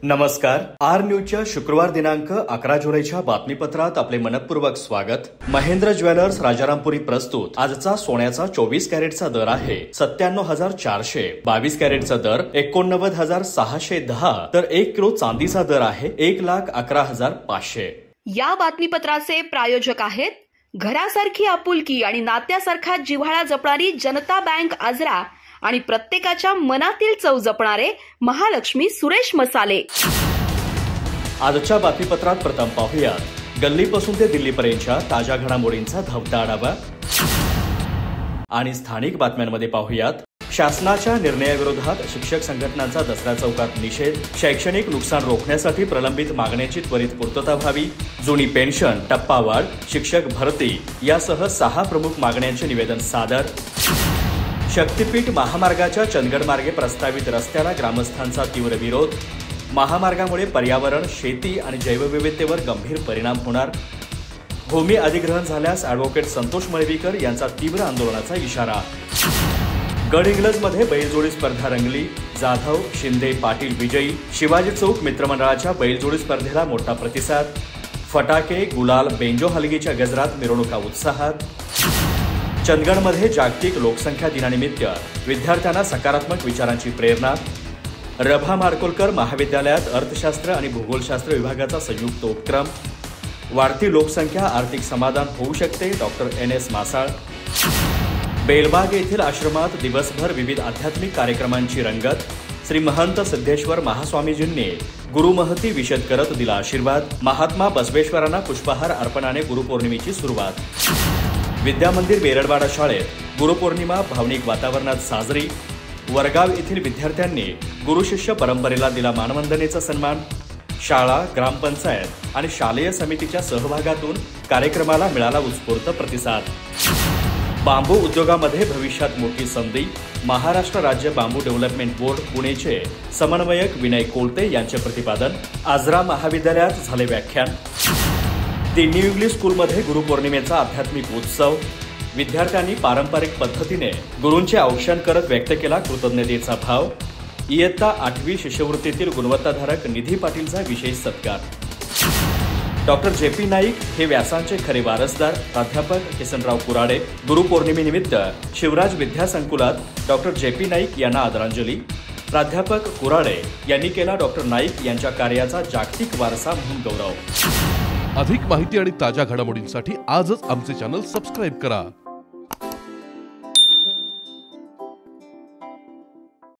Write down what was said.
नमस्कार. आर न्यूजच्या शुक्रवार दिनांक 11 जुलैच्या बातमीपत्रात आपले मनपूर्वक स्वागत. महेंद्र ज्वेलर्स राजारामपुरी प्रस्तुत. आजचा सोन्याचा 24 कॅरेटचा दर आहे 97,400. 22 कॅरेटचा दर 89,610. तर 1 किलो चांदीचा दर आहे 1,11,500. या बातमीपत्राचे प्रायोजक आहेत घरासारखी आपुलकी आणि नात्यासारखा जिव्हाळा जपणारी जनता बँक आजरा आणि प्रत्येकाच्या मनातील चव जपणारे महालक्ष्मी सुरेश मसाले. आजच्या बातमीपत्रात प्रथम पाहूया गल्लीपासून ते दिल्लीपर्यंतच्या ताज्या घडामोडींचा धावता आढावा आणि स्थानिक बातम्यांमध्ये पाहूयात शासनाच्या निर्णयाविरोधात शिक्षक संघटनांचा दसरा चौकात निषेध. शैक्षणिक नुकसान रोखण्यासाठी प्रलंबित मागण्याची त्वरित पूर्तता व्हावी. जुनी पेन्शन, टप्पावाढ, शिक्षक भरती यासह 6 प्रमुख मागण्यांचे निवेदन सादर. शक्तीपीठ महामार्गाच्या चंदगड मार्गे प्रस्तावित रस्त्याला ग्रामस्थांचा तीव्र विरोध. महामार्गामुळे पर्यावरण, शेती आणि जैवविविधतेवर गंभीर परिणाम होणार. भूमी अधिग्रहण झाल्यास अॅडव्होकेट संतोष मळवीकर यांचा तीव्र आंदोलनाचा इशारा. गडहिंग्लजमध्ये बैलजोडी स्पर्धा रंगली. जाधव, शिंदे, पाटील विजयी. शिवाजी चौक मित्रमंडळाच्या बैलजोडी स्पर्धेला मोठा प्रतिसाद. फटाके, गुलाल, बेंजो हलगीच्या गजरात मिरवणुका उत्साहात. चंदगडमध्ये जागतिक लोकसंख्या दिनानिमित्त विद्यार्थ्यांना सकारात्मक विचारांची प्रेरणा. रभा माडकोलकर महाविद्यालयात अर्थशास्त्र आणि भूगोलशास्त्र विभागाचा संयुक्त उपक्रम. वाढती लोकसंख्या, आर्थिक समाधान होऊ शकते, डॉक्टर NS मासाळ. बेलबाग येथील आश्रमात दिवसभर विविध आध्यात्मिक कार्यक्रमांची रंगत. श्री महंत सिद्धेश्वर महास्वामीजींनी गुरुमहती विशद करत दिला आशीर्वाद. महात्मा बसवेश्वरांना पुष्पहार अर्पणाने गुरुपौर्णिमेची सुरुवात. विद्यामंदिर बेरडवाडा शाळेत गुरुपौर्णिमा भावनिक वातावरणात साजरी. वरगाव येथील विद्यार्थ्यांनी गुरुशिष्य परंपरेला दिला मानवंदनेचा सन्मान. शाळा, ग्रामपंचायत आणि शालेय समितीच्या सहभागातून कार्यक्रमाला मिळाला उत्स्फूर्त प्रतिसाद. बांबू उद्योगामध्ये भविष्यात मोठी संधी. महाराष्ट्र राज्य बांबू डेव्हलपमेंट बोर्ड पुणेचे समन्वयक विनय कोलते यांचे प्रतिपादन. आजरा महाविद्यालयात झाले व्याख्यान. दी न्यू इंग्लिश स्कूलमध्ये गुरुपौर्णिमेचा आध्यात्मिक उत्सव. विद्यार्थ्यांनी पारंपरिक पद्धतीने गुरूंचे औक्षण करत व्यक्त केला कृतज्ञतेचा भाव. इयत्ता 8वी शिष्यवृत्तीतील गुणवत्ताधारक निधी पाटीलचा विशेष सत्कार. डॉक्टर JP नाईक हे व्यासांचे खरे वारसदार. प्राध्यापक किसनराव कुराडे. गुरुपौर्णिमेनिमित्त शिवराज विद्यासंकुलात डॉक्टर JP नाईक यांना आदरांजली. प्राध्यापक कुराडे यांनी केला डॉक्टर नाईक यांच्या कार्याचा जागतिक वारसा म्हणून गौरव. अधिक माहिती आणि ताज्या घडामोडींसाठी आजच आमचे चॅनल सबस्क्राईब करा.